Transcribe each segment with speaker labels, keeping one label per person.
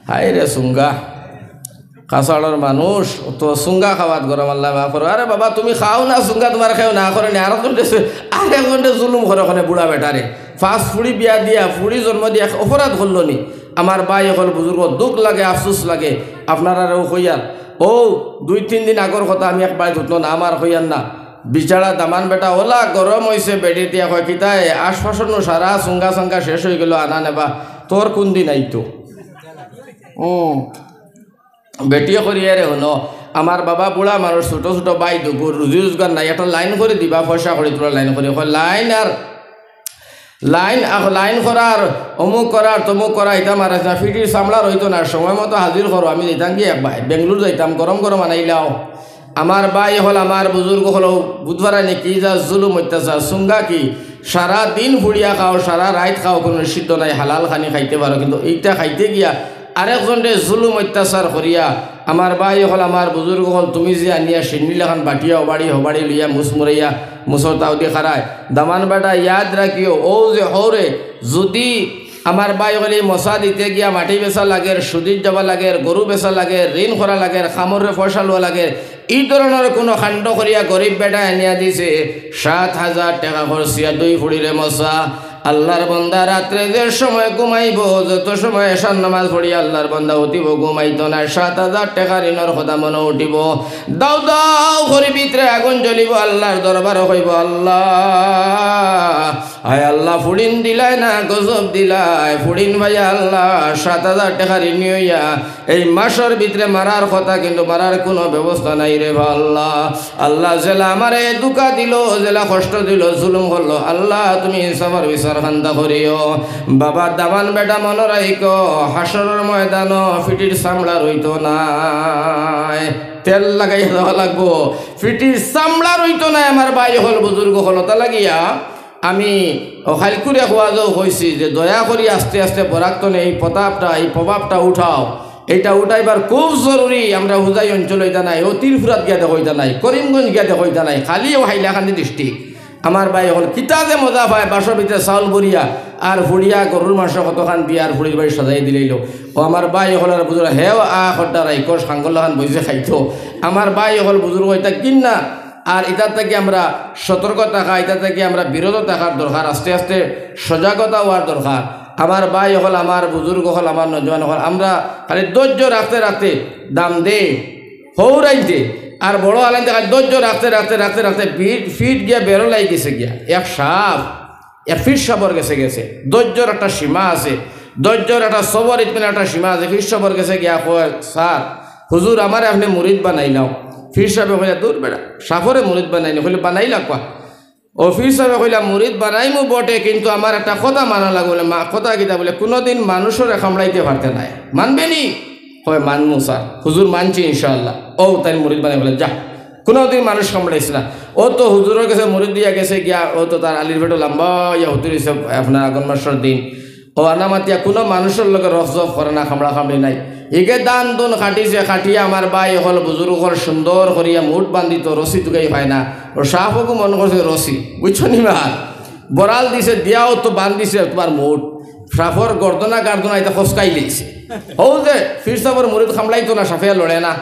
Speaker 1: High রে সুঙ্গা কাছাড়ের মানুষ তো সুঙ্গা খাওয়াত গরম আল্লাহ মা করো। আরে বাবা তুমি খাও না সুঙ্গা, তোমার খাও না করে নি আরেকজনটে জুলুম করে ওখানে বুড়া বেটারে ফার্স্ট ফুড়ি বিয়া দিয়া ফুড়ি জন্ম দিয়া অপরাধ করলো নি। আমার ভাই এখন বুজুর্গ দুঃখ লাগে আফসোস লাগে। আপনারা হইয়ার ও 2-3 দিন আগর কথা আমি একবার ধুতলো না আমার হইয়ার না বিচারা দামান বেটা ওলা গরম হয়েছে বেডি দিয়া কয় কিতায় আশপাশন সারা সুঙ্গা সঙ্গা শেষ হয়ে গেল আনা নেবা তোর কোন দিন আইতো বেটিয়ে করিয়া রে হনো আমার বাবা বুড়া মানুষ ছোটো ছোটো বাই দুপুর রুজি রোজগার নাই একটা লাইন করে দিবা পয়সা করে তোলা লাইন করে লাইন আর লাইন করার অমুক করার তমুক করা এটা মারা না ফিটির সামলার হইতো না সময় মতো হাজির করো। আমি যেতাম গিয়ে একবার বেঙ্গলোর যাইতাম গরম গরম আনাইলাও। আমার ভাই হল আমার বুজুর্গ হল বুধবার আনি কি যা জুলুম অত্যাচার সুঙ্গা কি সারা দিন ফুড়িয়া খাও সারা রাত খাও কোনো নিষিদ্ধ নাই হালাল খানি খাইতে পারো, কিন্তু এইটা খাইতে গিয়া আরেকজনে জুলুম অত্যাচার করিয়া আমার ভাই হল আমার বুজুর্গ হল তুমি যে আনিয়া সিন্নিলাখান বাটিয়া হবাড়ি লইয়া মুছ মুরাইয়া মুছর তাও দিয়ে খারায় দামান বেটা ইয়াদ রাখিও ও যে হরে যদি আমার ভাই হলে মশা দিতে গিয়া মাটি বেচা লাগে, সুদির যাবা লাগে, গরু বেচা লাগে, ঋণ করা লাগে, খামরে পয়সা লওয়া লাগে, এই ধরনের কোনো খাণ্ড করিয়া গরিব বেটা আনিয়া দিছে 7,000 টাকা খরচিয়া 2 ফুড়িরে মশা। আল্লাহর বন্দা রাত্রে যে সময় ঘুমাইব যত সময় এশার নামাজ পড়িয়া আল্লাহর বন্দা উঠিব ঘুমাইতো না 7,000 টাকা ঋণের কথা মনে উঠিব। দাও দাও করে ভিতরে আগুন জ্বলিব আল্লাহর দরবারে হইব আল্লাহ হায় আল্লাহ ফুড়িন দিলাই না গজব দিলাই ফুড়িন ভাইয়া আল্লাহ 7,000 টাকা ঋণ হইয়া এই মাসের ভিতরে মারার কথা কিন্তু মারার কোনো ব্যবস্থা নাই রে আল্লাহ। আল্লাহ জেলা আমারে দুঃখা দিল জেলা কষ্ট দিল জুলুম করলো আল্লাহ তুমি সবার বিচার খান্দা করিও। বাবা দামান বেটা মনে রাইকো হাসরের ময়দান ফিটির চামড়া রইতো নাই তেল লাগাই দেওয়া লাগবো ফিটির চামড়া রইতো নাই। আমার ভাই হল বুজুর্গ হল তা লাগিয়া আমি খালকুরে খোয়াজও হয়েছি যে দয়া করি আস্তে আস্তে পরাক্তনে এই প্রভাবটা উঠাও। এটা উঠাইবার খুব জরুরি। আমরা হুজাই অঞ্চল হইতা নাই ও তীরফুরাত গিয়া হইতা নাই করিমগঞ্জ গিয়া হইতা নাই খালি ও হাইলাকান্দি ডিস্ট্রিক্ট। আমার ভাই হল কিতা যে মজা পায় বাসর ভিতরে চাউল বরিয়া আর ফুড়িয়া গরুর মাংস কতখান দিয়ে আর ফুড়ির বাড়ি সাজাই দিলেইল। ও আমার ভাই হল আর বুজুর্গ হেও খড্ডা রাইকর সাঙ্গলাখান বইছে খাইতো। আমার ভাই হল বুজুর্গ হইতা কিন না আর এটা থেকে আমরা সতর্ক থাকা এটা থেকে আমরা বিরত থাকার দরকার, আস্তে আস্তে সজাগতা হওয়ার দরকার। আমার ভাই হল আমার বুজুর্গ হল আমার নজওয়ান হল আমরা খালি ধৈর্য রাখতে রাখতে দাম দে হৌরাইতে আর বড় আলাইন দেখা ধৈর্য রাখতে রাখতে রাখতে রাখতে ফিট গিয়া বেরো লাই গেছে গিয়া এক ফিট সাবর গেছে ধৈর্যর একটা সীমা আছে, ধৈর্যর একটা সবর ইতমিনের একটা সীমা আছে। ফিট সাবর গেছে গিয়া কয় স্যার হুজুর আমার আপনি মুরিদ বানাইলাও। ফির সাহেব কইলা দূর বেড়া সাফরে মুরিদ বানাইনি কইলে বানাইলা কোয়া। ও ফির সাহেব কইলা মুরিদ বানাইমু বটে কিন্তু আমার একটা কথা মানা লাগবে। কথা কিতা বলে কোনোদিন মানুষের কামড়াইতে পারতে নাই মানবে নি কয় মানমু স্যার হুজুর মানছি ইনশাআল্লাহ। ও তাই মুরিদ বানাই বলে যা কোনোদিন মানুষ কামড়াইছে না। ও তো হুজুরের কাছে মুরিদ দিয়া গেছে গিয়া ও তো তার আলির ভেটো লম্বা ইয়া হুজুর হিসেব আপনার আগন মাসের দিন ও আনামাতিয়া কোনো মানুষের লোকের রফজফ করে না খামড়া খামড়ি নাই। এগে দান দুন খাটিছে খাটিয়া আমার ভাই হল বুজুর্গ হল সুন্দর করিয়া মুঠ বান্ধিত রশি টুকাই পায় না ও সাহকও মনে করছে রশি বুঝছো নি মা বরাল দিছে দিয়াও তো বান্ধিছে তোমার মুঠ সাফর গর্দনা গার্দনা এটা খসকাই লিয়েছে। ও যে ফির সাফর মুরিদ খামড়াইতো না সাফিয়া লড়ে না।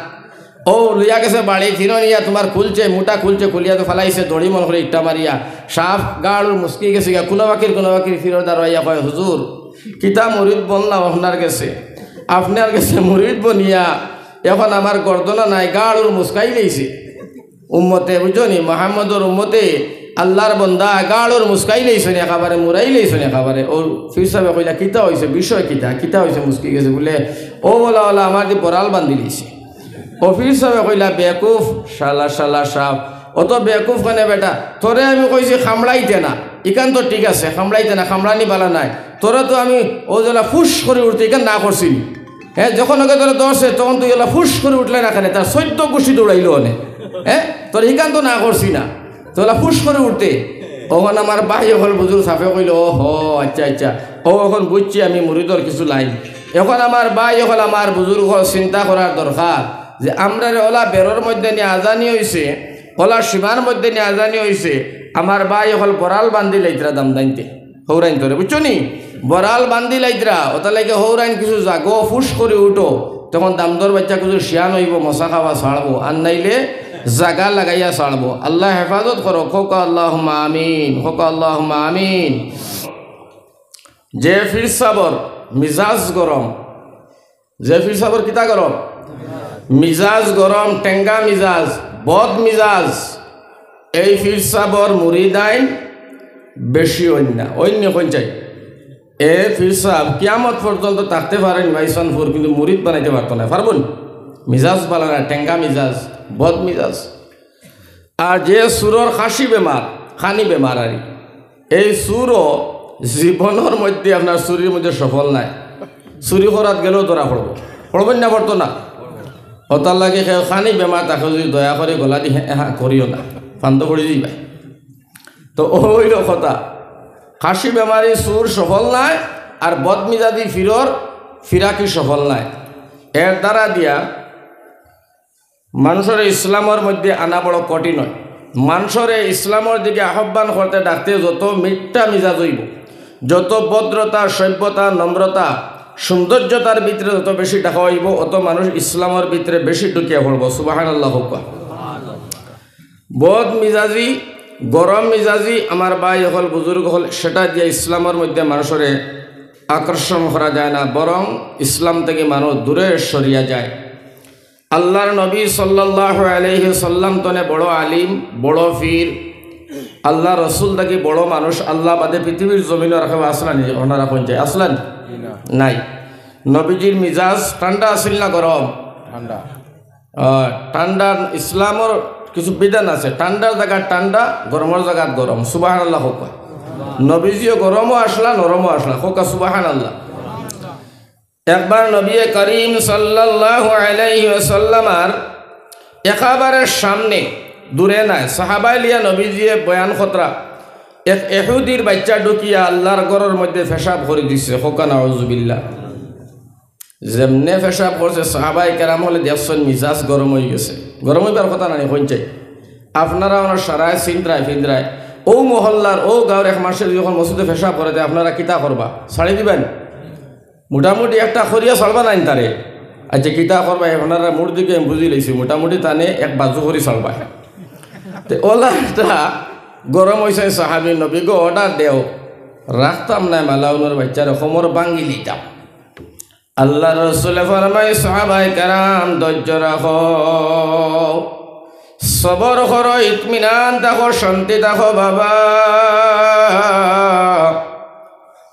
Speaker 1: ও লইয়া গেছে বাড়ি ফিরো নিয়া তোমার খুলছে মুটা খুলছে খুলিয়া তো ফেলাইছে দড়ি মন করে ইটা মারিয়া সাফ গাড় মুসকি গেছে গিয়া কোনো বাকির ফিরোর দাঁড়াইয়া কয় হুজুর কিতা মুরিদ বললাম আপনার কাছে মুরিদ বনিয়া এখন আমার গর্দনা নাই গাড়ুর মুস্কাই লেইছে উম্মতে বুঝো নি মোহাম্মদর উম্মতে আল্লাহর বন্দা গাড়ুর মুস্কাই লেইছেন একেবারে মুরাই লেইছেন একেবারে। ও ফির সাহেব কইলা কিতা হয়েছে বিষয় কিতা হয়েছে মুস্কি গেছে বলে ও বলা আমার দিয়ে বরাল বান্ধি লিছে। ও ফির সাহেব কইলা বেকুফ শালা সাপ অত বেকুফ কানে বেটা তোরে আমি কইছি খামড়াইতে না ইকান তো ঠিক আছে খামড়াইতে না খামড়ানি বালা নাই তোরা তো আমি ও যেলা ফুস করে উঠতে ইকান না করছিনি হ্যাঁ যখন ওকে তোরা দশে তখন তুই এলা ফুস করে উঠলে না খানে তার 14 কুশি দৌড়াইলো অনেক হ্যাঁ তোর ইকান তো না করছি না তোলা ফুস করে উঠতে। ওখানে আমার ভাই হল বুজুর সাফে কইল ও হ আচ্ছা ও এখন বুঝছি আমি মুরিদর কিছু লাইন। এখন আমার ভাই হল আমার বুজুর্গ চিন্তা করার দরকার যে আমরা ওলা বেরোর মধ্যে নিয়ে আজানি হয়েছে ওলা সীমার মধ্যে নিয়ে আজানি হয়েছে। আমার ভাই হল বরাল বান্ধি লাইতরা দাম দাইতে হৌরাইন তোরে বুঝছো নি বরাল বান্ধি লাইতরা ওটা লাগে হৌরাইন কিছু জাগো ফুস করে উঠো তখন দামদর বাচ্চা কিছু শিয়ান হইব মশা খাওয়া ছাড়বো আর নাইলে জাগা লাগাইয়া ছাড়বো আল্লাহ হেফাজত করো হোক আল্লাহুম্মা আমিন হোক আল্লাহুম্মা আমিন যে ফির সাবর মিজাজ গরম যে ফির সাবর কিতা গরম মিজাজ গরম টেঙ্গা মিজাজ বদ মিজাজ এই ফির সাবর মুরিদাইন বেশি অন্য কোন চাই এ ফির সাহেব কিয়ামত পর্যন্ত থাকতে পারেন মাইসানপুর কিন্তু মুরিদ বানাইতে পারতো না পারবেন মিজাজ বালা না টেঙ্গা মিজাজ বদ মিজাজ আর যে সুরর খানি বেমার আর এই সুরও জীবনের মধ্যে আপনার চুরির মধ্যে সফল নাই চুরি করাত গেলেও ধরা পড়বেন না পড়তো না ওটার লাগে খানি বেমার তাকে যদি দয়া করে গলা দি করিও না ফান্ত করে দিবা তো ওইল কথা খাসি বেমারি সুর সফল নাই আর বদমিজাদি ফিরাকি সফল নাই এর দ্বারা দিয়া মানুষের ইসলামের মধ্যে আনা বড় কঠিন হয় মানুষের ইসলামের দিকে আহ্বান করতে ডাকতে যত মিথ্যা মিজাজ হইব যত ভদ্রতা সভ্যতা নম্রতা সৌন্দর্যতার ভিতরে যত বেশি টাকা হইব অত মানুষ ইসলামের ভিতরে বেশি ঢুকিয়া পড়ব সুবহানাল্লাহ হোক বদ মিজাজি গরম মিজাজি আমার ভাই হল বুজুর্গ হল সেটা দিয়ে ইসলামের মধ্যে মানুষের আকর্ষণ করা যায় না বরং ইসলাম থেকে মানুষ দূরে সরিয়া যায় আল্লাহর নবী সাল্লাল্লাহু আলাইহি সাল্লাম তনে বড় আলিম বড় ফির আল্লাহ রসুল থাকি বড় মানুষ আল্লাহ বাদে পৃথিবীর জমিনে রাখা আসলান ওনারা কোন যায় আসলান নাই নবীজির মিজাজ ঠান্ডা আসিল না গরম ঠান্ডা ঠান্ডা ইসলামর কিছু বিধান আছে ঠান্ডার জায়গা ঠান্ডা গরমের জায়গা গরম সুবহানাল্লাহ হোক নবীজিও গরমও আসলা নরমও আসলা হোক সুবহানাল্লাহ একবার নবী করিম সাল্লাল্লাহু আলাইহি ওয়াসাল্লামার একেবারে সামনে দূরে নাই সাহাবাই লিয়া নবীজিয়ে বয়ান খতরা এক এহুদির বাচ্চা ঢুকিয়া আল্লাহর ঘরের মধ্যে পেশাব করে দিছে হোকা নাউজুবিল্লাহ যেমনে পেশাব করছে সাহাবাই কেরাম হলে দেখছেন মিজাজ গরম হয়ে গেছে গরম হইবার কথা নাই কোন চাই আপনারা ওনার সারায় চিন্তায় ফিন্দ্রায় ও মহল্লার ও গাঁর এক মাসের যখন মসজিদে পেশাব করে আপনারা কিতা করবা ছাড়ি দিবেন মোটামুটি একটা খরিয়া চলবা নাই তারে আচ্ছা কিতা করবা আপনারা মোর দিকে বুঝি লাইছি মোটামুটি তানে এক বাজু করি চলবা তো ওলাটা গরম হয়েছে সাহাবি নবী গো অর্ডার দেও রাখতাম নাই মালাউনের বাচ্চার সমর ভাঙ্গি লিতাম আল্লাহ রসুল ফরমাই সাহাবাই কেরাম ধৈর্য রাখো সবর করো ইতমিনান দেখো শান্তি দেখো বাবা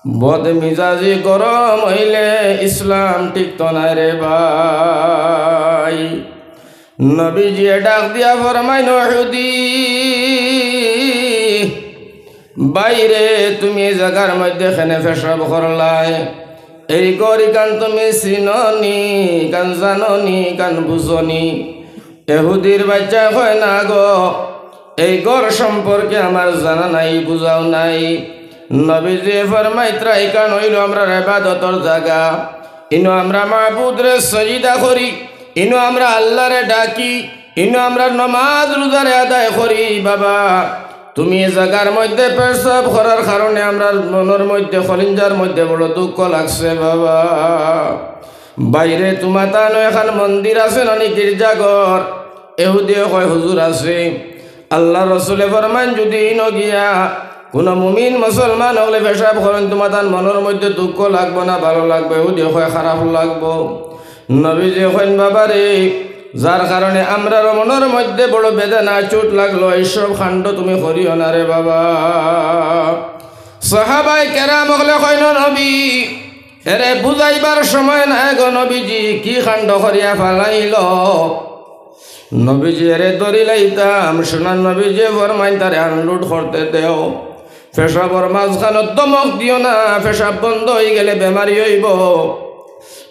Speaker 1: বদ মিজাজি গরম হইলে ইসলাম টিকতো না রে ভাই নবীজি ডাক দিয়া ফরমাই নহুদি বাইরে তুমি জায়গার মধ্যে খেনে পেশাব করলাই এই গরি কান তুমি চিননি কান জাননি কান বুঝনি এহুদির বাচ্চা হয় না গো এই গর সম্পর্কে আমার জানা নাই বুঝাও নাই নবীজি ফরমাই ত্রাই কান হইল আমরা ইবাদতর জায়গা ইনো আমরা মাবুদরে সজিদা করি ইনো আমরা আল্লাহরে ডাকি ইনো আমরা নামাজ রোজারে আদায় করি বাবা তুমি এই জায়গার মধ্যে পেশাব করার কারণে আমরা মনের মধ্যে কলিজার মধ্যে বড় দুঃখ লাগছে বাবা বাইরে তোমার তানো এখন মন্দির আছে নানি গির্জাঘর এহুদিও কয় হুজুর আছে আল্লাহ রসুলে ফরমান যদি ইনো গিয়া কোনো মুমিন মুসলমান হলে পেশাব করেন তোমার তার মনের মধ্যে দুঃখ লাগবো না ভালো লাগবে এহুদিও কয় খারাপ লাগবো নবীজি কইন বাবা রে যার কারণে আমরা মনের মধ্যে বড় বেদনা চোট লাগলো এইসব কাণ্ড তুমি করিও না রে বাবা সাহাবাই কেরাম হলে কইন নবী এরে বুঝাইবার সময় নাই গো নবীজি কি কাণ্ড করিয়া ফেলাইল নবীজি এরে দড়ি লাইতাম সোনার নবীজি ফরমাইন তারে আনলোড করতে দেও পেশাবর মাঝখানত দমক দিও না পেশাব বন্ধ হয়ে গেলে বেমারি হইব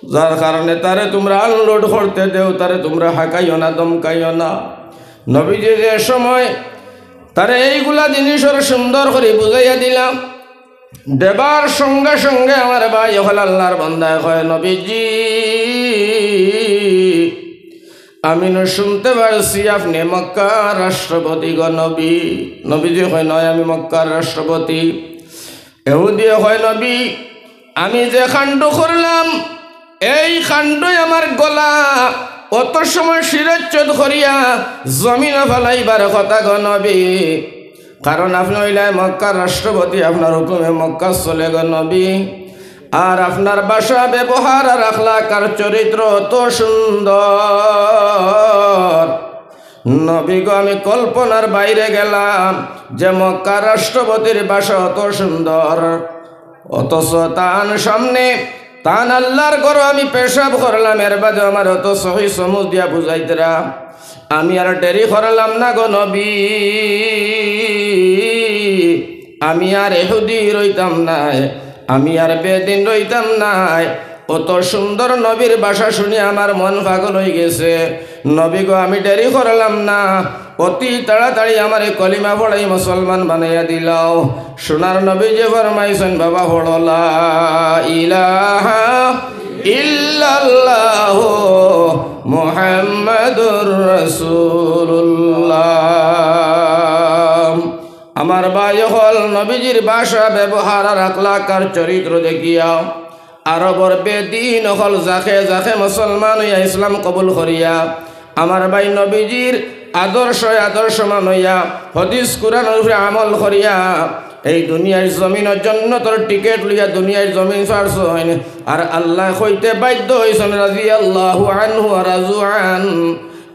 Speaker 1: যার কারণে তারে তোমরা আনলোড করতে দেও তারে তোমরা হাঁকাইও না দমকাইও না নবীজি যে সময় তারে এইগুলা জিনিসের সুন্দর করে বুঝাইয়া দিলাম দেবার সঙ্গে সঙ্গে আমার ভাই হল আল্লাহর বান্দায় কয় নবীজি আমি শুনতে পারছি আপনি মক্কার রাষ্ট্রপতি গো নবী নবীজি কয় নয় আমি মক্কার রাষ্ট্রপতি এহুদি কয় নবী আমি যে খান্ড করলাম এই খান্ডই আমার গলা অত সময় শিরচ্ছেদ করিয়া জমিন ফেলাইবার কথা গো নবী, কারণ আপনি হইলেন মক্কার রাষ্ট্রপতি, আপনার হুকুমে মক্কা চলে গো নবী। আর আপনার ভাষা ব্যবহার আর আখলাক আর চরিত্র অত সুন্দর নবী গো, আমি কল্পনার বাইরে গেলাম যে মক্কার রাষ্ট্রপতির ভাষা অত সুন্দর, অথচ তান সামনে তান আল্লাহর ঘর আমি পেশাব করলাম, এর বাদে আমার অত সহি সমুজ দিয়া বুঝাইতরা। আমি আর দেরি করলাম না গো নবী, আমি আর এহুদি রইতাম নাই, আমি আর বেদিন রইতাম নাই। অত সুন্দর নবীর ভাষা শুনে আমার মন পাগল হয়ে গেছে। নবী গো আমি দেরি করলাম না, অতি তাড়াতাড়ি আমার কলিমা পড়াই মুসলমান বানাইয়া দিলাও। সোনার নবী যে ফরমাইছেন বাবা পড়ো লা ইলাহা ইল্লাল্লাহু মুহাম্মাদুর রাসূলুল্লাহ। আমার ভাই হল নবীজির ভাষা ব্যবহার আর আখলাক আর চরিত্র দেখিয়া আরবর বেদিন হল যাকে যাকে মুসলমান হইয়া ইসলাম কবুল করিয়া আমার ভাই নবীজির আদর্শ মানইয়া হদিস কুরআনের উপরে আমল করিয়া এই দুনিয়ার জমিনের জন্য তোর টিকেট লইয়া দুনিয়ার জমিন ছাড়ছ হয়নি। আর আল্লাহ হইতে বাধ্য হইছেন রাদিয়াল্লাহু আনহু ওয়া রাযু আন,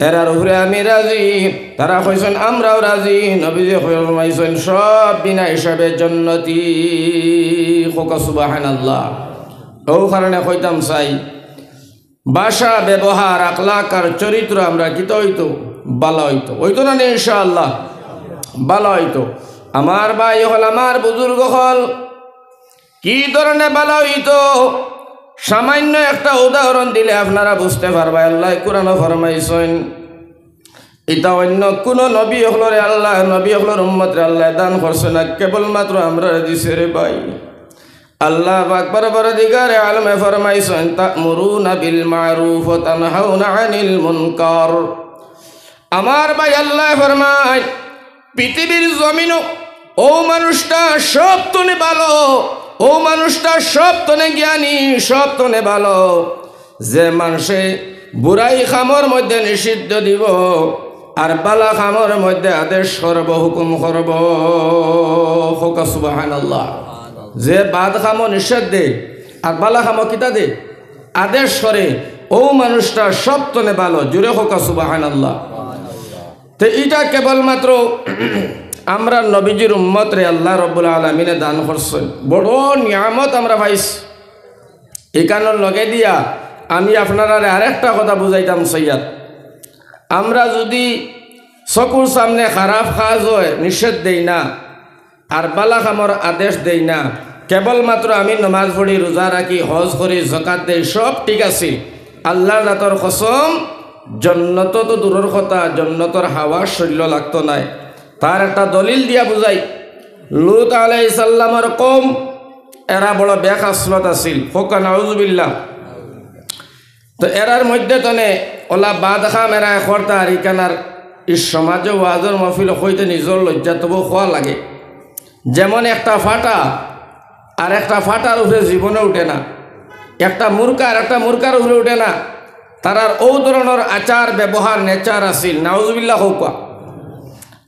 Speaker 1: এরার উপরে আমি রাজি, তারা কইছেন আমরাও রাজি। নবীজি ফরমাইছেন সব বিনা হিসাবে জান্নাতি। কোকা সুবহানাল্লাহ। ও কারণে কইতাম চাই ভাষা ব্যবহার আখলাক আর চরিত্র আমরা কি তো হইতো ভালো হইতো না ইনশাআল্লাহ ভালো হইতো। আমার ভাই হল আমার বুজুর্গ হল কি ধরনের ভালো হইতো সামান্য একটা উদাহরণ দিলে আপনারা বুঝতে পারবা। আল্লাহ কুরআনে ফরমাইছেন এটা অন্য কোন নবী হলরে আল্লাহ নবী হলর উম্মতরে আল্লাহ দান করছে না, কেবলমাত্র আমরা দিছে রে ভাই। আল্লাহ পাক পরবর্তীকারে আলমে ফরমাইছেন তা'মুরুনা বিল মা'রুফ ওয়া তানহাউনা আনিল মুনকার। আমার ভাই আল্লাহ ফরমায় পৃথিবীর জমিনও ও মানুষটা সব তনে ভালো, ও মানুষটা সব তনে জ্ঞানী, সব তনে ভালো যে মানুষে বুড়াই খামর মধ্যে নিষিদ্ধ দিব আর বালা খামর মধ্যে আদেশ করব হুকুম করব। সুবহানাল্লাহ। যে বাদ খামো নিষেধ দে আর বালা খামো কিতা দে আদেশ করে, ও মানুষটা সব তনে ভালো। জুড়ে হোকা সুবহানাল্লাহ। তো এটা কেবলমাত্র আমরা নবীজির উম্মত রে আল্লাহ রব্বুল আলামিনে দান করছেন, বড় নিয়ামত আমরা পাইছি। এই কারণ লগে দিয়া আমি আপনারা আরেকটা কথা বুঝাইতাম সৈয়াদ, আমরা যদি চকুর সামনে খারাপ কাজ হয় নিষেধ দেই না আর বালা কামর আদেশ দেই না, কেবলমাত্র আমি নমাজ পড়ি রোজা রাখি হজ করি যাকাত দেই সব ঠিক আছে, আল্লাহর রাতর কসম জন্নত তো দূরের কথা জন্নতর হাওয়া শৈল্য লাগতো নাই। তার একটা দলিল দিয়া বুঝাই। লুত আলাইহিস সালামের কওম এরা বড় বেখাসলত আছিল, ফোকা নাউজুবিল্লাহ। তো এরার মধ্যে তনে ওলা বাদ খাম এরা করতা আর ইকানার এই সমাজে ওয়াজের মহফিল হইতে নিজের লজ্জা তবু খোয়া লাগে। যেমন একটা ফাটা আর একটা ফাটার উপরে জীবনে উঠে না, একটা মূর্খা আর একটা মূর্খার উপরে উঠে না। তারার ও ধরনের আচার ব্যবহার নেচার আছিল। নাউজুবিল্লাহ হৌকা।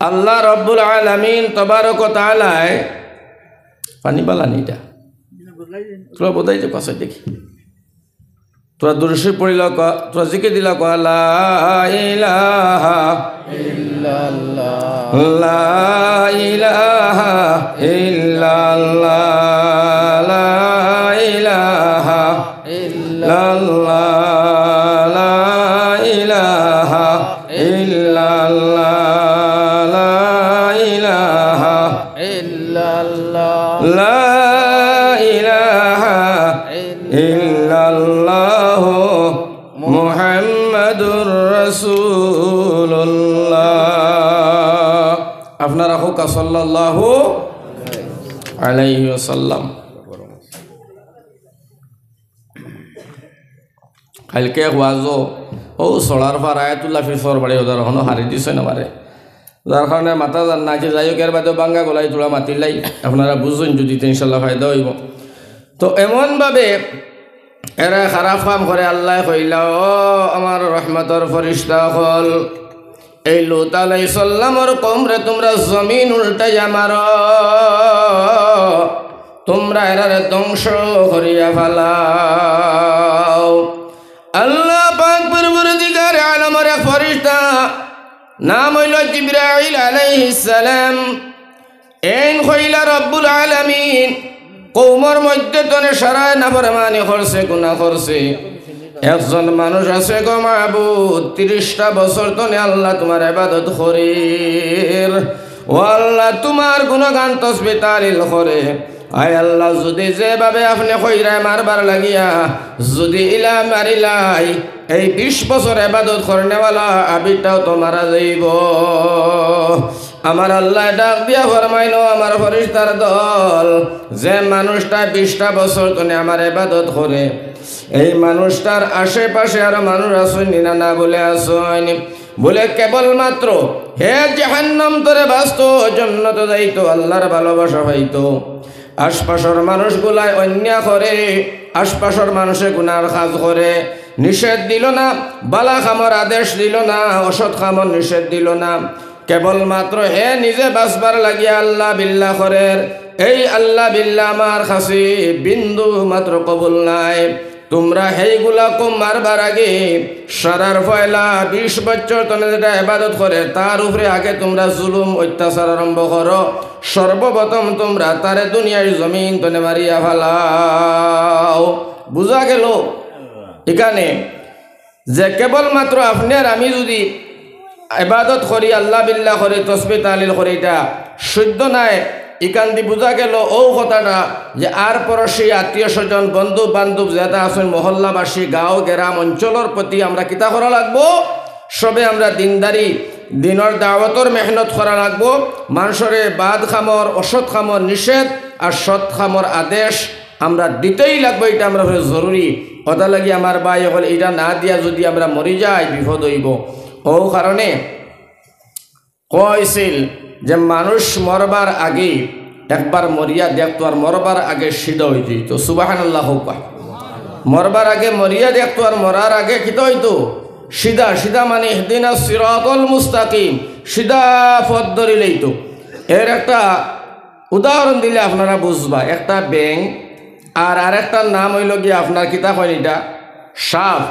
Speaker 1: আল্লাহ রব্বুল আলামিন তবারক ওয়া তাআলা পানি বালানি এটা তোরা বোধাই যে পাশে দেখি তোরা দুরুশরীফ পড়িল, তোরা জিকির দিলা লা ইলাহা ইল্লাল্লাহ লা ইলাহা ইল্লাল্লাহ লা ইলাহা ইল্লাল্লাহ লা ইলাহা ইল্লাল্লাহ লা ইলাহা ইল্লাল্লাহ লা ইলাহা ইল্লাল্লাহ মুহাম্মাদুর রাসূলুল্লাহ। আপনারা হোক সাল্লাল্লাহু আলাইহি ওয়াসাল্লাম। কালকে ওয়াজও ও সলার পার আয়াতুল্লাহ ফিসর বাড়ি ওদের হনো হারি দিছে না মারে, যার কারণে মাথা নাচে যাই হোক এর বাদেও বাঙ্গা গলাই তোলা মাতিলাই আপনারা বুঝুন যদি ইনশাল্লাহ ফায়দা হইব। তো এমনভাবে এরা খারাপ কাম করে আল্লাহ কইলা ও আমার রহমতর ফরিস্তা হল এই লুত আলাইহিস সালামর কওমরে তোমরা জমিন উল্টাইয়া মারো তোমরা এরারে ধ্বংস করিয়া ফেলাও আল্লাহ পাক পরবর্তীকার আলমের এক ফরিস্তা নাম হইল জিবরাইল আলাইহিস সালাম এন কইলা রব্বুল আলামিন কওমর মধ্যে তনে সারায় নাফরমানি করছে গুনাহ করছে একজন মানুষ আছে গো মাবুদ 30টা বছর তনে আল্লাহ তোমার ইবাদত করের ও আল্লাহ তোমার গুণগান তাসবিহ তাহলিল করে আয় আল্লাহ যদি যেভাবে আপনি কইরায় মারবার লাগিয়া যদি ইলা মারিলাই এই 20 বছর ইবাদত করনেওয়ালা আবিটাও তো মারা যাইব আমার আল্লাহ ডাক দিয়া ফরমাইলো আমার ফরিস্তার দল যে মানুষটা 20টা বছর তনে আমার ইবাদত করে এই মানুষটার আশেপাশে আর মানুষ আসেনি না বলে আসেনি বলে কেবলমাত্র হে জাহান্নাম তোরে বাঁচত জান্নাতে যাইতো আল্লাহর ভালোবাসা হইতো আশপাশের মানুষগুলাই অন্যায় করে আশপাশের মানুষে গুনার কাজ করে নিষেধ দিল না বালা খামর আদেশ দিল না অসৎ খামর নিষেধ দিল না কেবলমাত্র হে নিজে বাঁচবার লাগিয়া আল্লাহ বিল্লাহ করে এই আল্লাহ বিল্লাহ আমার কাছে বিন্দু মাত্র কবুল নাই তোমরা হেইগুলা কম মারবার আগে সারার ফয়লা 20 বছর তনে যেটা ইবাদত করে তার উপরে আগে তোমরা জুলুম অত্যাচার আরম্ভ করো সর্বপ্রথম তোমরা তারে দুনিয়ার জমিন তনে মারিয়া ফেলাও বুঝা গেল এখানে যে কেবলমাত্র আপনি আর আমি যদি ইবাদত করি আল্লাহ বিল্লাহ করি তাসবিহ তাহলিল করি এটা শুদ্ধ নাই এখান দিয়ে বোঝা গেল ও কথাটা যে আর পরশী আত্মীয় স্বজন বন্ধু বান্ধব যেটা আছেন মহল্লাবাসী গাঁও গ্রাম অঞ্চলের প্রতি আমরা কিতা করা লাগবো সবে আমরা দিনদারি দিনের দাওয়াতর মেহনত করা লাগবো মানুষরে বাদ খামর অসৎ খামর নিষেধ আর সৎ খামর আদেশ আমরা দিতেই লাগবো এটা আমরা জরুরি কথা লাগি আমার ভাই হল এটা না দিয়া যদি আমরা মরি যাই বিপদ হইব ও কারণে কইছিল যে মানুষ মরবার আগে একবার মরিয়া দেখতো আর মরবার আগে সিদ্ধ হয়ে যেত সুবহানাল্লাহ হোক মরবার আগে মরিয়া দেখতো আর মরার আগে কিতা হইতো সিধা সিধা মানে ইহদিনাস সিরাতাল মুস্তাকিম সিধা পথ ধরে লইতো এর একটা উদাহরণ দিলে আপনারা বুঝবা একটা ব্যাঙ আর আরেকটার নাম হইল গিয়ে আপনার কিতা হয় এটা সাপ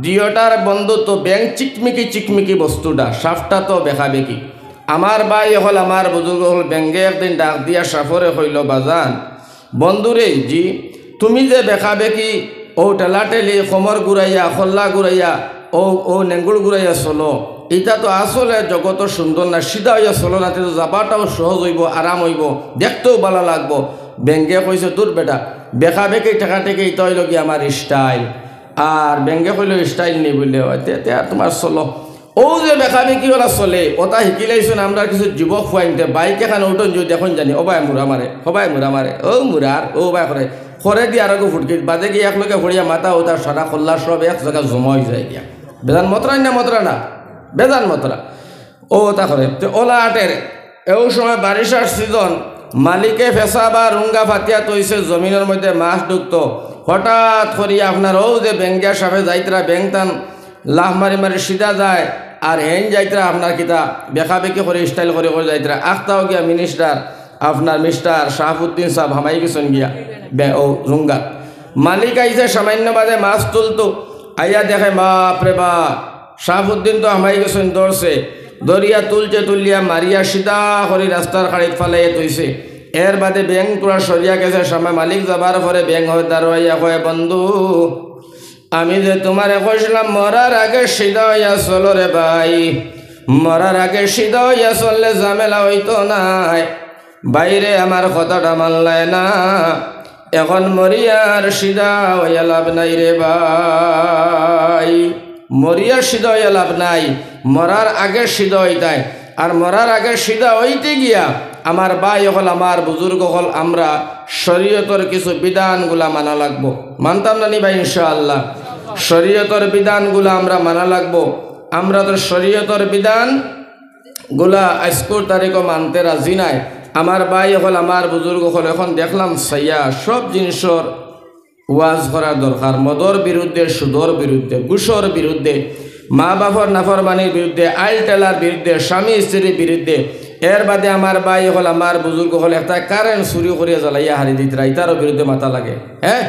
Speaker 1: দুইটার বন্ধুত্ব ব্যাঙ চিকমিকি চিকমিকি বস্তুটা সাপটা তো বেখাবেকি আমার ভাই হল আমার বুজুর্গ হল ব্যাঙ্গে একদিন ডাক দিয়া সাফরে হইল বাজান বন্ধুরে জি তুমি যে বেখাবেকি ও টেলাটেলি খমর ঘুরাইয়া খল্লা ঘুরাইয়া ও নেঙ্গুল ঘুরাইয়া চলো এটা তো আসলে জগত সুন্দর না সিধা হইয়া চলো না তো যাবাটাও সহজ হইব আরাম হইব দেখতেও ভালো লাগবো ব্যাঙ্গে কইছে তোর বেটা বেখাবেকি টেকা টেকে এটা হইল কি আমার স্টাইল আর ব্যাঙ্গে কইল স্টাইল নেই বললে তোমার চলো ও যে বেখাবেকি ওরা চলে ওটা শিকিলাইছোন আমরা কিছু যুবক ফুয়াইতে বাইক এখানে উঠন যদি এখন জানি ও ভাই মুড়া মারে সবাই মুড়া মারে ও মুড়ার ও ভাই করে খরে দিয়ে আরো ফুটকি বাদে গিয়ে একলগে ভরিয়া মাথা ও তার সারা খোল্লা সব এক জায়গায় জমা হয়ে যায় গিয়া বেজান মতরা না মতরা না বেজান মতরা ও তা করে তো ওলা আটের এই সময় বারিশার সিজন মালিকে ফেসা বা রুঙ্গা ফাতিয়া তৈছে জমিনের মধ্যে মাছ ঢুকতো হঠাৎ করিয়া আপনার ও যে ব্যাঙ্গিয়া সাপে যাইতরা ব্যাং টান লাভ মারি মারি সিধা যায় আর হেন যাইতরা আপনার কিতা বেখাবেকি করে স্টাইল করে যাইতরা আখতাও গিয়া মিনিস্টার আপনার মিস্টার শাহাবুদ্দিন সাহেব হামাই গেছেন গিয়া ও রুঙ্গা মালিক আইসে সামান্য বাদে মাছ তুলতো আইয়া দেখে বাপরে বাপ শাহাবুদ্দিন তো হামাই গেছেন দৌড়ছে দরিয়া তুলছে তুলিয়া মারিয়া সিধা করে রাস্তার খাড়িত ফালাইয়া তৈছে এর বাদে ব্যাং পুরা সরিয়া গেছে সময় মালিক যাবার পরে ব্যাং হয়ে দাঁড়াইয়া কয় বন্ধু আমি যে তোমারে কইছিলাম মরার আগে সিধা হইয়া চলো রে ভাই মরার আগে সিধা হইয়া চললে ঝামেলা হইতো নাই বাইরে আমার কথাটা মানলায় না এখন মরিয়ার সিধা হইয়া লাভ নাই রে ভাই মরিয়ার সিধা হইয়া লাভ নাই মরার আগে সিধা হইতাই আর মরার আগে সিধা হইতে গিয়া আমার ভাই হল আমার বুজুর্গ হল আমরা শরীয়তর কিছু বিধানগুলা মানা লাগবো মানতাম না নি ভাই ইনশাআল্লাহ শরীয়তর বিধানগুলা আমরা মানা লাগবো আমরা তো শরীয়তর বিধানগুলা আজকের তারিখও মানতে রাজি নাই আমার ভাই হল আমার বুজুর্গ হল এখন দেখলাম সাইয়া সব জিনিসের ওয়াজ করা দরকার। মদর বিরুদ্ধে, সুদর বিরুদ্ধে, ঘুষর বিরুদ্ধে, মা বাপর নাফরমানির বিরুদ্ধে, আইল টেলার বিরুদ্ধে, স্বামী স্ত্রীর বিরুদ্ধে। এর বাদে আমার ভাই হল, আমার বুজুর্গ হল, একটা কারেন্ট চুরি করিয়া জ্বালাইয়া হারি দিতরা, ইতারও বিরুদ্ধে মাথা লাগে। হ্যাঁ,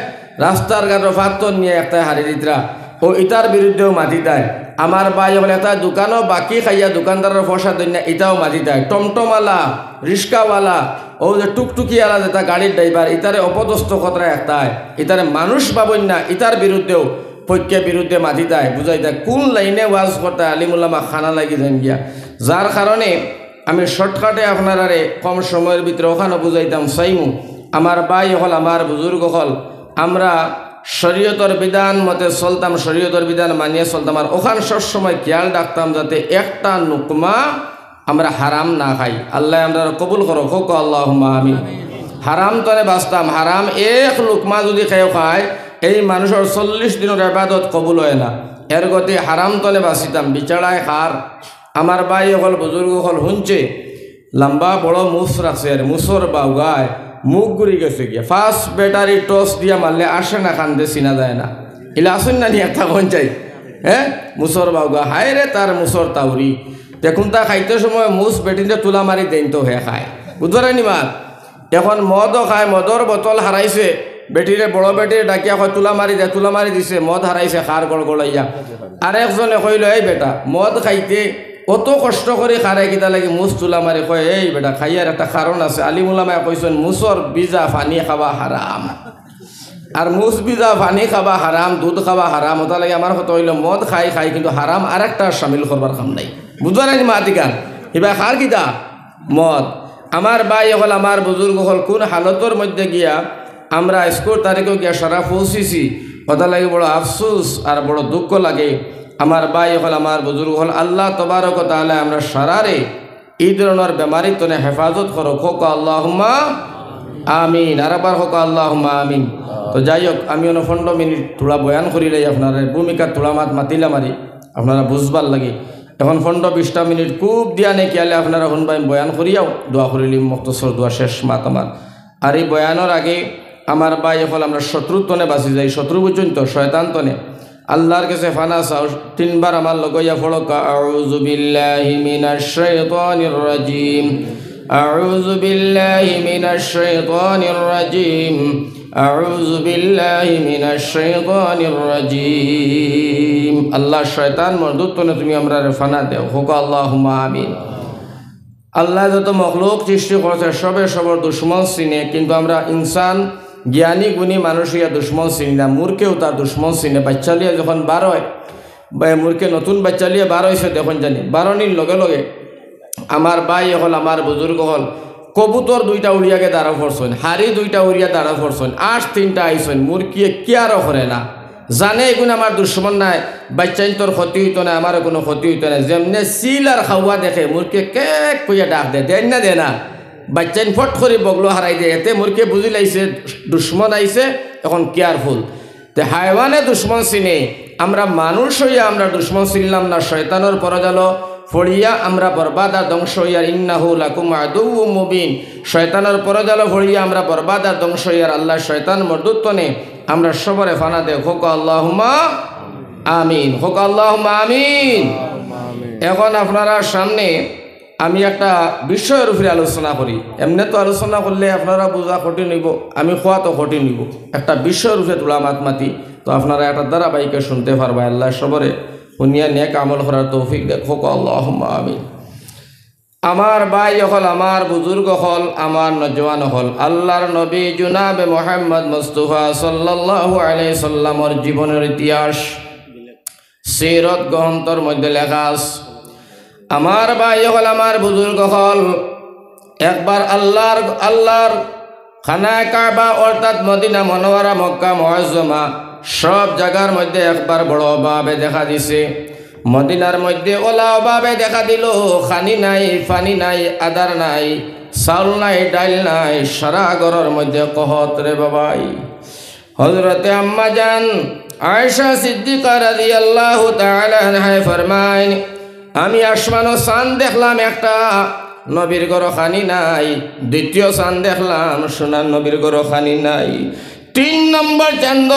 Speaker 1: রাস্তার ঘাটের ফাত্তর নিয়ে একটা হারি দিতরা, ও ইতার বিরুদ্ধেও মাতি দেয়। আমার ভাই হল, একটা দোকানও বাকি খাইয়া দোকানদারের পয়সা দইনা ইটাও মাতি দেয়। টমটমওয়ালা, রিক্সাওয়ালা, ও যে টুকটুকিওয়ালা, যেটা গাড়ির ড্রাইভার, ইতারে অপদস্থ কতরা একটাই, ইতারে মানুষ পাবেন না, ইতার বিরুদ্ধেও পক্ষে বিরুদ্ধে মাতি দেয়, বুঝাই দেয় কোন লাইনে ওয়াজ করতে আলিমুল্লামা খানা লাগি যান গিয়া। যার কারণে আমি শর্টকাটে আপনারারে কম সময়ের ভিতরে ওখানে বুঝাইতাম চাইমু। আমার ভাই হল, আমার বুজুর্গ হল, আমরা শরীয়তর বিধান মতে চলতাম, শরীয়তর বিধান মানিয়ে চলতাম। আর ওখান সবসময় খেয়াল রাখতাম যাতে একটা নুকমা আমরা হারাম না খাই। আল্লাহ আমরা কবুল করো, হোক আল্লাহুম্মা আমিন। হারাম তনে বাঁচতাম। হারাম এক লুকমা যদি খেয়ে খায়, এই মানুষের 40 দিনের ইবাদত কবুল হয় না। এর গতি হারাম তনে বাঁচিতাম। বিচারায় খার আমার ভাই হল, বুজুর্গ হল, শুনছে লম্বা বড় মুস রাখছে, আর মুসর বাউগায় মুখ ঘুরি গেছে গিয়া। ফার্স্ট ব্যাটারি টস দিয়া মারলে আসে না, কান্দে চিনা যায় না। এলে আসুন না নি একটা কোন চাই। হ্যাঁ, মুসর বাউগা, হায় রে তার মুসর তাউরি। দেখুন তা খাইতে সময় মুস বেটিতে তুলা মারি দেন তো হে খায়, বুঝতে নিমার। এখন মদও খায়, মদর বোতল হারাইছে, বেটিরে বড় বেটিরে ডাকিয়া কয় তুলা মারি দে, তুলা মারি দিছে, মদ হারাইছে, খার গড়গড়াইয়া। আর একজনে কইল, এই বেটা মদ খাইতে অত কষ্ট করে খারাই কিতা লাগে, মুস তুলা মারি। কয়, এই বেটা খাইয়ার একটা কারণ আছে। আলিমুলামায় কইছেন মুসর বিজা পানি খাওয়া হারাম, আর মুস বিজা পানি খাওয়া হারাম, দুধ খাওয়া হারাম। ওটা লাগে আমার কথা হইল মদ খাই খাই, কিন্তু হারাম আর একটা সামিল করবার কাম নাই, বুঝবা নাই মাতিকান। এবার খার কিতা মদ। আমার ভাই হল, আমার বুজুর্গ হল, কোন হালতর মধ্যে গিয়া আমরা স্কুল তারিখে গিয়া সারা পৌঁছিছি, ওটা লাগে বড় আফসোস আর বড় দুঃখ লাগে। আমার ভাই হল, আমার বুজুর্গ হল, আল্লাহ তবারক ওয়া তাআলা আমরা সারারে এই ধরনের বেমারি তনে হেফাজত করো, হোক আল্লাহুম্মা আমিন। আর আবার হোক আল্লাহুম্মা আমিন। তো যাই হোক, আমি 15 মিনিট থোড়া বয়ান করিলাই, আপনার ভূমিকা থোড়া মাতিলাম আর আপনারা বুঝবার লাগে। এখন 15-20টা মিনিট খুব দিয়া নাকি আলে আপনারা শুনবাই বয়ান করিয়াও দোয়া করিলি, মুক্তসর দোয়া শেষ মাত আমার। আর এই বয়ানের আগে আমার ভাই হল, আমরা শত্রুর তনে বাঁচি যাই, শত্রু পর্যন্ত শয়তান তনে আল্লাহর কাছে ফানা চাও। 3 বার আমার লগইয়া ফড়ক, আউযু বিল্লাহি মিনাশ শাইতানির রাজিম, আউযু বিল্লাহি মিনাশ শাইতানির রাজিম, আউযু বিল্লাহি মিনাশ শাইতানির রাজিম। আল্লাহ শয়তান মরদুদ তনে তুমি আমরা ফানা দেও, হোক আল্লাহুম্মা আমিন। আল্লাহ যত মখলুক সৃষ্টি করছে সবে সবর দুশ্মন চিনে, কিন্তু আমরা ইনসান জ্ঞানী গুণী মানুষ ইয়া দুশ্মন চিনি না। মূর্খেও তার দুশ্মন চিনে। বাচ্চালিয়া যখন বার হয়, বা মূর্খে নতুন বাচ্চালিয়া বার হয়েছে, দেখুন জানি বারণির লগে লগে আমার ভাই হল, আমার বুজুর্গ হল, কবুতর 2টা উড়িয়াকে দাঁড়া পড়ছেন, হাড়ি 2টা উড়িয়া দাঁড়া পড়ছেন, 3টা আইসেন। মূর্খিয়ে কি আরও করে না, জানে এগুলো আমার দুশ্মন নাই, বাচ্চাইন তোর ক্ষতি হইতো না, আমারও কোনো ক্ষতি হইতো না। যেমনে সিল আর খাওয়া দেখে মূর্খে কেক কইয়া ডাক দেন না দে না, বাচ্চাইন ফট করে বগলো হারাই দেয়। এতে মূর্খে বুঝি লাইছে দুশ্মন আইছে, এখন কেয়ারফুল। তে হাইওয়ানে দুশ্মন চিনে, আমরা মানুষ হইয়া আমরা দুশ্মন চিনলাম না। শয়তানোর পরজালো ফড়িয়া আমরা বরবাদ আর ধ্বংস হইয়ার, ইন্নাহু লাকুম আদুউম মুবিন। শয়তানোর পরজালো ফড়িয়া আমরা বরবাদ আর ধ্বংস হইয়ার। আল্লাহ শয়তান মর্দুত্বনে আমরা সবরে ফানা দে, হোক আল্লাহুম্মা আমিন, হোক আল্লাহুম্মা আমিন। এখন আপনারা সামনে আমি একটা বিষয়ের উপরে আলোচনা করি। এমনি তো আলোচনা করলে আপনারা বোঝা কঠিন হইব, আমি খোয়া তো কঠিন হইব। একটা বিষয়ের উপরে তোলা মাতি, তো আপনারা একটা ধারাবাহিকে শুনতে পারবা। আল্লাহ সবরে শুনিয়া নেক আমল করার তৌফিক দেখ, হোক আল্লাহুম্মা আমিন। আমার ভাই হল, আমার বুজুর্গ হল, আমার নজওয়ান হল, আল্লাহর নবী জনাবে মুহাম্মদ মুস্তাফা সাল্লাল্লাহু আলাইহি সাল্লামের জীবনের ইতিহাস সিরত গ্রন্থের মধ্যে লেখা আছে। আমার ভাই হল, আমার বুজুর্গ হল, একবার আল্লাহর খানায়ে কাবা অর্থাৎ মদিনা মুনাওয়ারা, মক্কা মুআজ্জমা সব জায়গার মধ্যে একবার বড় অভাবে দেখা দিছে। মদিনার মধ্যে ওলা অভাবে দেখা দিল, খানি নাই, পানি নাই, আদার নাই, চাউল নাই, ডাল নাই, সারা ঘরের মধ্যে কহত রে বাবাই। হযরতে আম্মা জান আয়েশা সিদ্দিকা রাদিয়াল্লাহু তাআলা আনহা ফরমায়, আমি আসমানো চাঁদ দেখলাম একটা, নবীর ঘর খানি নাই। দ্বিতীয় চাঁদ দেখলাম, সোনার নবীর ঘর খানি নাই। তিন নম্বর চান্দ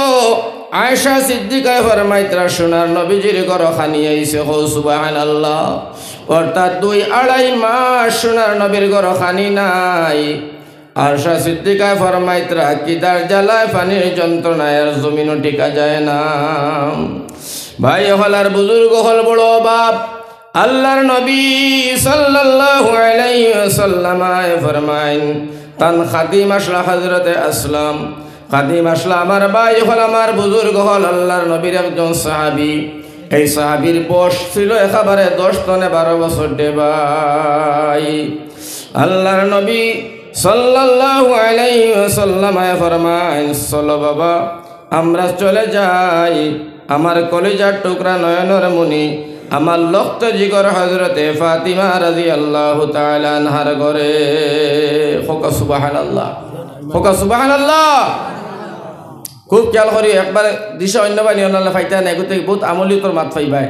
Speaker 1: আয়েশা সিদ্দিকায় ফরমাইতরা সোনার নবীজির ঘর খানি আইছে হো সুবহানাল্লাহ। অর্থাৎ 2-2.5 মাস সোনার নবীর ঘর খানি নাই। আয়েশা সিদ্দিকায় ফরমাইতরা কিদার জ্বালায় পানির যন্ত্রণায় আর জমিনও টিকা যায় না। ভাই হল আর বুজুর্গ হল বড় বাপ আল্লাহর নবী সাল্লাল্লাহু আলাইহি ওয়াসাল্লাম ফরমাইন তান খাদিম আসলা হযরতে আসলাম। খাদিম আসলা আমার ভাই হল আমার বুজুর্গ হল আল্লাহর নবীর একজন সাহাবী। এই সাহাবীর বয়স ছিল একেবারে 10 থেকে 12 বছর দে ভাই। আল্লাহর নবী সাল্লাল্লাহু আলাইহি ওয়াসাল্লাম ফরমাইন চলো বাবা আমরা চলে যাই আমার কলিজার টুকরা নয়নের মনি আমার লক্ত জিগর হযরতে ফাতিমা রাদিয়াল্লাহু তাআলা আনহার ঘরে। হোকা সুবহানাল্লাহ, হোকা সুবহানাল্লাহ। খুব খেয়াল করি একবার দিশা অন্য বাণী অন্যান্য ফাইতা নাই এগুতে বহুত আমলি তোর মাত ফাইবাই।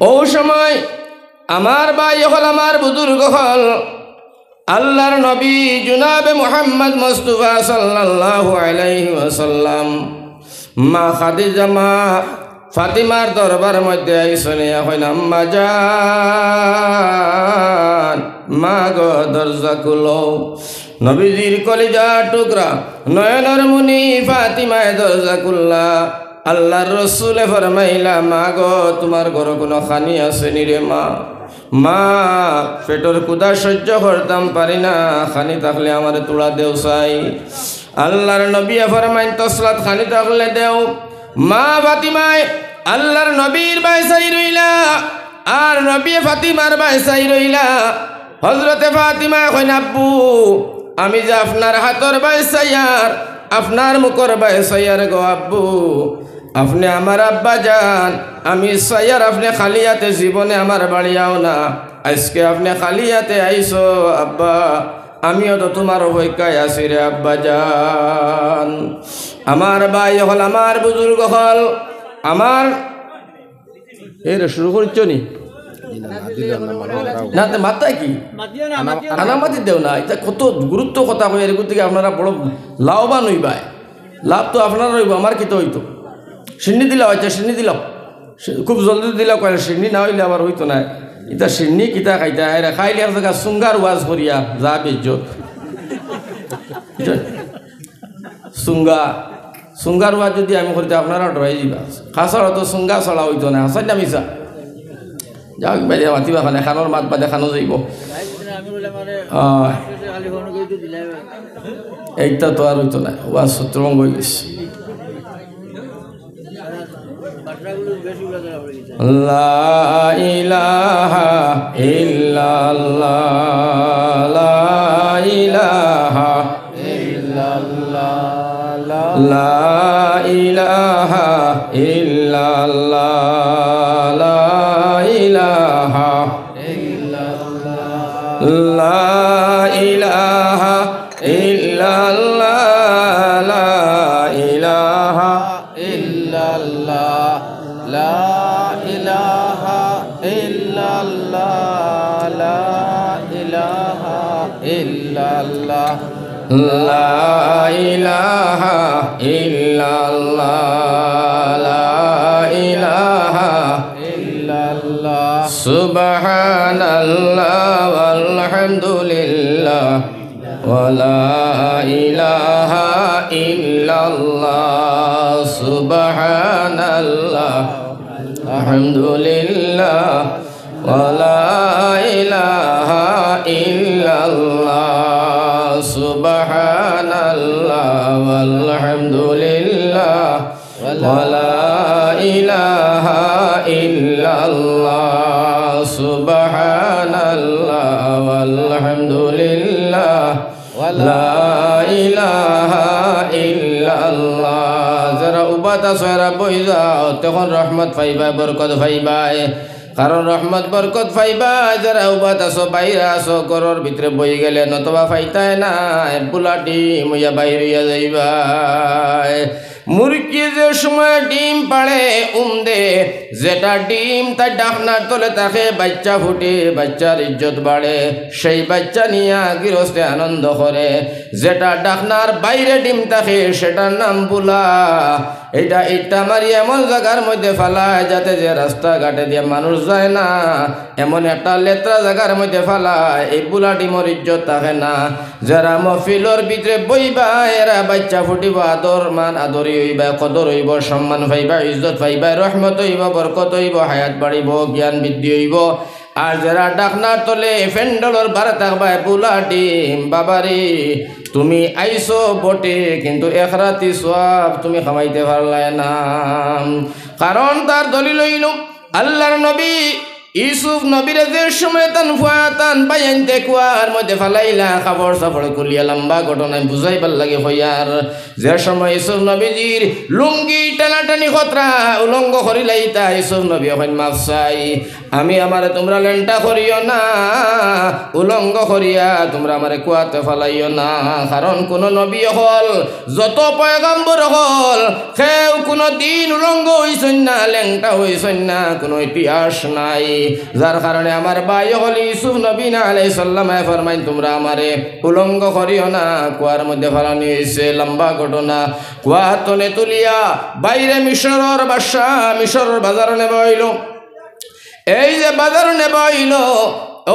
Speaker 1: ও সময় আমার ভাই হল আমার বুজুর্গ হল আল্লাহর নবী জনাবে মুহাম্মদ মুস্তাফা সাল্লাল্লাহু আলাইহি ওয়াসাল্লাম মা খাদিজা মা ফাতিমার দরবার মধ্যে আইসনে এখন আম্মা জান মা গো দরজা খুলো। নবীজির কলিজা টুকরা নয়নের মুনি ফাতিমায় দরজা খুললা। আল্লাহর রসুলে ফরমাইলা মা গো তোমার ঘর কোনো খানি আসেনি রে মা। মা পেটর কুদা সহ্য করতাম পারি না, খানি থাকলে আমার তোড়া দেও চাই। আল্লাহর নবী ফরমাইন তসলাত খানি থাকলে দেও। মা ফাতিমায় আল্লাহর নবীর বাইসাই রইলা আর নবী ফাতিমার বাইসাই রইলা। হযরতে ফাতিমা কইন আব্বু আমি যে আপনার হাতর বাইসাইয়ার আপনার মুখর বাইসাইয়ার গো আব্বু আপনি আমার আব্বা যান আমি সাইয়ার আপনি খালিয়াতে জীবনে আমার বাড়ি আও না। আজকে আপনি খালিয়াতে আইসো আব্বা আমিও তো তোমার অপেক্ষায় আছি রে আব্বা যান। আমার ভাই হল আমার বুজুর্গ হল আমার এর শুরু করছো নি না মাত্রা কি আনামাতি দেও না। এটা কত গুরুত্ব কথা কই এর থেকে আপনারা বড় লাভবান হইবাই। লাভ তো আপনারা হইব আমার কি তো হইতো। সিন্নি দিলা হয়তো সিন্নি দিলাম খুব জলদি দিলা কয় সিন্নি না হইলে আবার হইতো না। এটা সিন্নি কিতা খাইতা এরা খাইলে এক জায়গা সুঙ্গার ওয়াজ করিয়া যা বেজ্জত সুঙ্গা সুঙ্গার ওয়াজ যদি আমি করতে আপনারা ডরাই দিবা। খাসাড়া তো সুঙ্গা ছড়া হইতো না হাসাই না মিশা যাও বাইরে মাতিবা খানে খানোর মাত বা দেখানো যাইব। এইটা তো আর হইতো না ওয়াজ সত্যরঙ্গ হয়ে গেছে। লা ইলাহা ইল্লাল্লাহ লা ইলাহা ইল্লাল্লাহ লা ইলাহা ইল্লাল্লাহ লা ইলাহা ইল্লাল্লাহ লা ইলাহা ইল্লাল্লাহ লা ইলাহা ইল্লাল্লাহ লা ইলাহা ইল্লাল্লাহ লা ইলাহা ইল্লাল্লাহ লা ইলাহা ইল্লাল্লাহ লা ইলাহা ইল্লাল্লাহ সুবহানাল্লাহ ওয়ালহামদুলিল্লাহ ওয়া লা ইলাহা ইল্লাল্লাহ সুবহানাল্লাহ আলহামদুলিল্লাহ ওয়া লা ইলাহা ইল্লাল্লাহ সুবহানাল্লাহ আলহামদুলিল্লাহ ওয়া লা ইলাহা ইল্লাল্লাহ সুবহানাল্লাহ আলহামদুলিল্লাহ ওয়া লা ইলাহা ইল্লাল্লাহ। যারা উবাতা সয়রা বই যাও তখন রহমত পাইবা বরকত পাইবা। কারণ রহমত বরকত পাইবা যারা উবাত আসো বাইরে আসো ঘরের ভিতরে বই গেলে নতবা পাইতাই না বুলাটি মইয়া বাইরিয়া যাইবা। মুরগি যে সময় ডিম পাড়ে দে, যেটা ডিম তার ডাকনার তলে তাকে বাচ্চা ফুটে, বাচ্চার ইজ্জত বাড়ে, সেই বাচ্চা নিয়ে গৃহস্থে আনন্দ করে। যেটা ডাকনার বাইরে ডিম থাকে সেটার নাম বুলা। এটা ইট্টা মারি এমন জায়গার মধ্যে ফালায় যাতে যে রাস্তাঘাটে দিয়ে মানুষ যায় না, এমন একটা লেত্রা জায়গার মধ্যে ফালায়, এই বুলা ডিমর ইজ্জত থাকে না। যারা মফিলর ভিতরে বইবা এরা বাচ্চা ফুটিব, আদর মান আদরি হইবা, কদর হইব, সম্মান পাইবা, ইজ্জত পাইবা, রহমত হইব, বরকত হইব, হায়াত বাড়িব, জ্ঞান বৃদ্ধি হইব। আর যারা ডাকনার তলে ফেন্ডলর বার থাকবা বুলা ডিম, বাবারে তুমি আইসো বটে কিন্তু এক রাতি সওয়াব তুমি কামাইতে পারলে না। কারণ তার দলিল হইল আল্লাহর নবী ইউসুফ নবীর যে সময় তান বাইন দেখুয়ার মধ্যে ফালাইলা, কাপড় সাপড় খুলিয়া লম্বা ঘটনায় বুঝাইবার লাগে হইয়ার। যে সময় ইউসুফ নবীজির লুঙ্গি টানাটানি খতরা উলঙ্গ করিলাইতা, ইউসুফ নবী এখন মাফ চাই, আমি আমারে তোমরা লেন্টা করিও না, উলঙ্গ করিয়া তোমরা আমারে কুয়াতে ফালাইও না। কারণ কোন নবী হল, যত পয়গম্বর হল, কেউ কোনো দিন উলঙ্গ হইছেন না, লেংটা হইছেন না, কোনো ইতিহাস নাই। যার কারণে আমার ভাই হল ইউসুফ নবী না আলাইহিস সালাম ফরমাইন তোমরা আমারে উলঙ্গ করিও না, কুয়ার মধ্যে ফালানি হয়েছে। লম্বা ঘটনা, কুয়া তনে তুলিয়া বাইরে মিশরের বাদশা মিশরের বাজার নেব হইল। এই যে বাজার নেব হইল,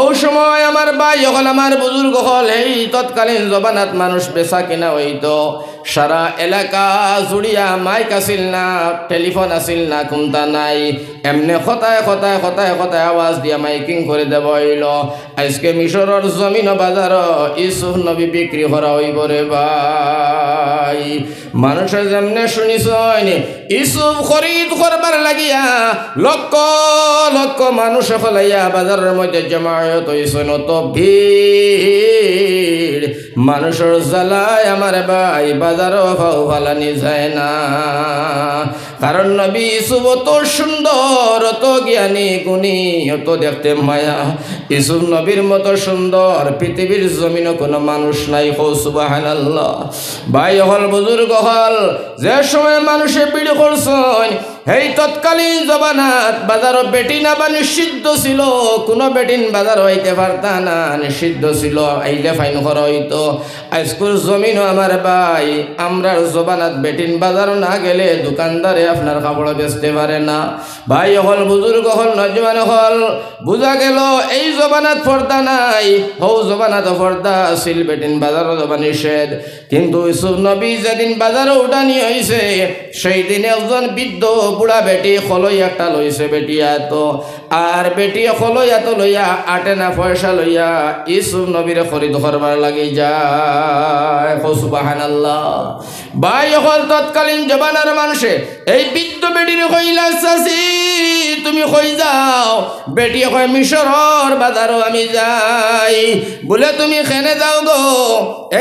Speaker 1: ও সময় আমার ভাই হল, আমার বুজুর্গ হল, এই তৎকালীন জবানাত মানুষ বেচা কিনা হইতো। সারা এলাকা জুড়িয়া মাইক আসিল না, টেলিফোন আসিল না, কোনটা নাই, এমনি কথায় কথায় কথায় কথায় আওয়াজ দিয়া মাইকিং করে দেব হইল। আজকে মিশরের জমিন বাজার ইউসুফ নবী বিক্রি করা হইব রে ভাই। মানুষের যেমনে শুনিস ইউসুফ খরিদ করবার লাগিয়া লক্ষ লক্ষ মানুষ ফলাইয়া বাজারের মধ্যে জমায়েত হইছেন, তো ভিড় মানুষের জ্বালায় আমার ভাই বাজারও ফালানি যায় না। কারণ নবী ইউসুফ অত সুন্দর, অত জ্ঞানী গুণী, অত দেখতে মায়া, ইউসুফ নবীর মতো সুন্দর পৃথিবীর জমিনে কোনো মানুষ নাই। হো সুবহানাল্লাহ। ভাই হল, বুজুর্গ হল, যে সময় মানুষে বিড়ি করছেন, এই তৎকালীন জবানাত বাজারও বেটি না বা নিষিদ্ধ ছিল, কোনো বেটিন বাজার হইতে পারতা না, নিষিদ্ধ ছিল, আইলে ফাইন করা হইতো। আজকুর জমিনও আমার ভাই, আমরা জবানাত বেটিন বাজার না গেলে দোকানদারে আপনার কাপড় বেচতে পারে না। ভাই হল, বুজুর্গ হল, নজওয়ান হল, বুঝা গেল এই জবানাত পর্দা নাই, হৌ জবানাত পর্দা আছিল, বেটিন বাজারও জবা নিষেধ। কিন্তু ইউসুফ নবী যেদিন বাজারে উঠানি হয়েছে, সেই দিন একজন বৃদ্ধ বুড়া বেটি খলই একটা লইছে বেটিয়া তো, আর বেটি খলইয়া তো লইয়া আটে না পয়সা লইয়া ইউসুফ নবীর খরিদ করবার লাগি যায়। সুবহানাল্লাহ। ভাই হল, তৎকালীন জবানার মানুষে এই বৃদ্ধ বেটির কইলা, চাচি তুমি কই যাও? বেটি কয় মিশরর বাজারও আমি যাই। বলে তুমি কেনে যাও গো?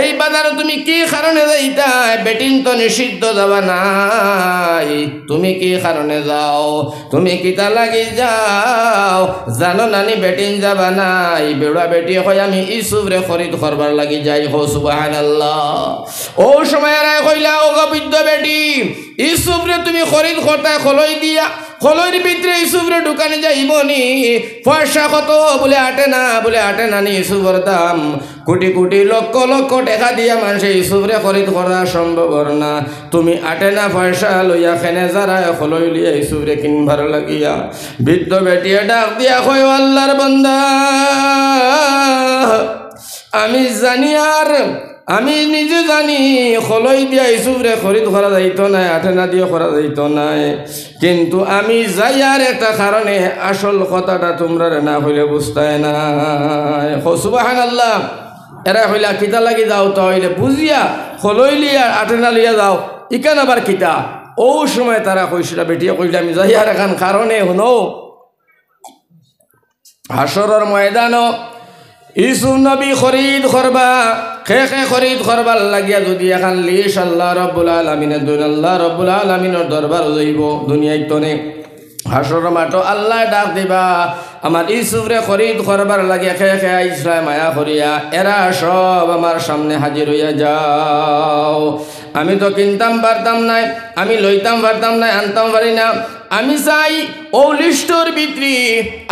Speaker 1: এই বাজার তুমি কি কারণে যাইতা? বেটিন তো নিষিদ্ধ যাবা নাই, তুমি কি কারণে যাও? তুমি কিতা লাগি যাও? জানো নানি বেটিন যাবা নাই? বেড়া বেটি কয় আমি ইউসুফ রে খরিদ করবার লাগি যাই। হো সুবহানাল্লাহ। ও সময় কইলা, ও গো বৃদ্ধ বেটি, ইউসুফ রে তুমি খরিদ করতে খলই দিয়া, খলইর ভিতরে ইউসুফ রে দোকানে যাইবনি, পয়সা কত? বলে আটে না, বলে আটে না নি ইউসুফের দাম কোটি কোটি লক্ষ লক্ষ টাকা দিয়া মানুষে ইউসুফ রে খরিদ করা সম্ভব না। তুমি আটে না পয়সা লইয়া খেনে যারা খলই লিয়া ইউসুফ রে কিনবার লাগিয়া। বৃদ্ধ বেটিয়ে ডাক দিয়া কয়, আল্লাহর বান্দা, আমি জানি, আর আমি নিজে জানি খলই দিয়া ইউসুফ রে খরিদ করা যাইত নাই, আঠেনা দিয়ে করা যাইত নাই, কিন্তু আমি যাই আর একটা কারণে আসল কথাটা তোমরা না হইলে বুঝতাই না। সুবহানাল্লাহ। এরা হইলা কিতা লাগি যাও? তো হইলে বুঝিয়া খলই লিয়া আঠেনা লিয়া যাও, ইকান আবার কিতা? ও সময় তারা কইছিল, বেটিয়া কইলে আমি যাই আর এখন কারণে শুনো, হাসরের ময়দানও ইউসুফ নবী খরিদ করবা, খে খরিদ করবার লাগিয়া যদি এখন লিশ আল্লাহ রব্বুল আলামিনের দুন, আল্লাহ রব্বুল আলামিনের দরবার যাইব দুনিয়ায় তনে। হাসর মাঠো আল্লাহ ডাক দিবা আমার ইউসুফরে খরিদ করবার লাগে খেয়ে খেয়ে ইসলাম মায়া করিয়া এরা সব আমার সামনে হাজির হইয়া যাও। আমি তো কিনতাম পারতাম নাই, আমি লইতাম পারতাম নাই, আনতাম পারি না। আমি চাই ও লিস্টর ভিতরি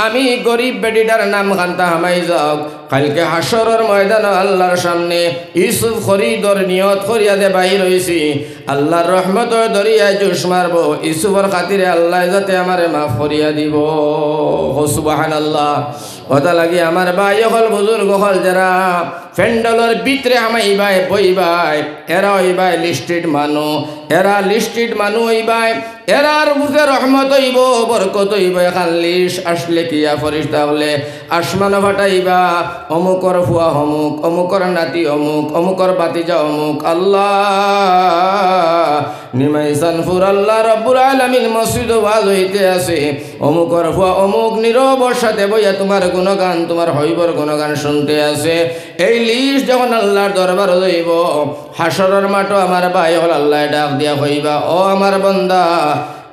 Speaker 1: আমি গরিব বেটিটার নাম খান্তা হামাই যাও। কালকে হাসরের ময়দান আল্লাহর সামনে ইউসুফ খরিদর নিয়ত করিয়া দে বাহির হইছি, আল্লাহর রহমতর দরিয়ায় জোশ মারব, ইউসুফর খাতিরে আল্লাহ যাতে আমারে মাফ করিয়া দিব। সুবহানাল্লাহ। কথা লাগি আমার ভাই হল বুজুর্গ হল যারা ফ্যান্ডলর ভিতরে হামাইবাই বইবাই এরা হইবাই লিস্টেড মানু, এরা লিস্টেড মানু হইবাই, এরার বুঝে রহমত হইব, বরকত হইব। এখান লিস্ট আসলে কিয়া ফরিস্তা হলে আসমান ফাটাইবা, অমুকর ফুয়া অমুক, অমুকর নাতি অমুক, অমুকর বাতিজা অমুক। আল্লাহ নিমাইসানফুর আল্লাহ রব্বুল আলামিন মসজিদ ওয়াজ হইতে আছে, অমুকর ফুয়া অমুক নীরবর সাথে বইয়া তোমার গুণগান, তোমার হইবর গুণগান শুনতে আছে। এই লিস্ট যখন আল্লাহর দরবার হইব হাসরের মাঠও আমার ভাই হল আল্লাহ ডাক দিয়া হইবা, ও আমার বান্দা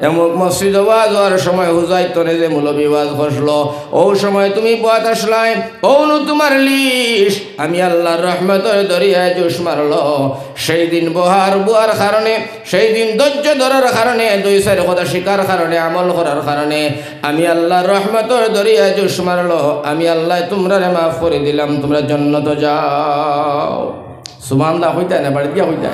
Speaker 1: এমুক মসজিদ ওয়াজ হওয়ার সময় হুজাইতনে যে মৌলবি ওয়াজ বসলো, ও সময় তুমি বাত আসলাই, ও তোমার লিস্ট আমি আল্লাহর রহমতের দরিয়ায় জোশ মারলো। সেই দিন বহার বুয়ার কারণে, সেই দিন ধৈর্য ধরার কারণে, দুই চার কথা শিকার কারণে, আমল করার কারণে আমি আল্লাহর রহমতের দরিয়ায় জোশ মারলো। আমি আল্লাহ তোমরা মাফ করে দিলাম, তোমরা জান্নাতে যাও। সুবহানাল্লাহ হইতা না বাড়ি দিয়া হইতা।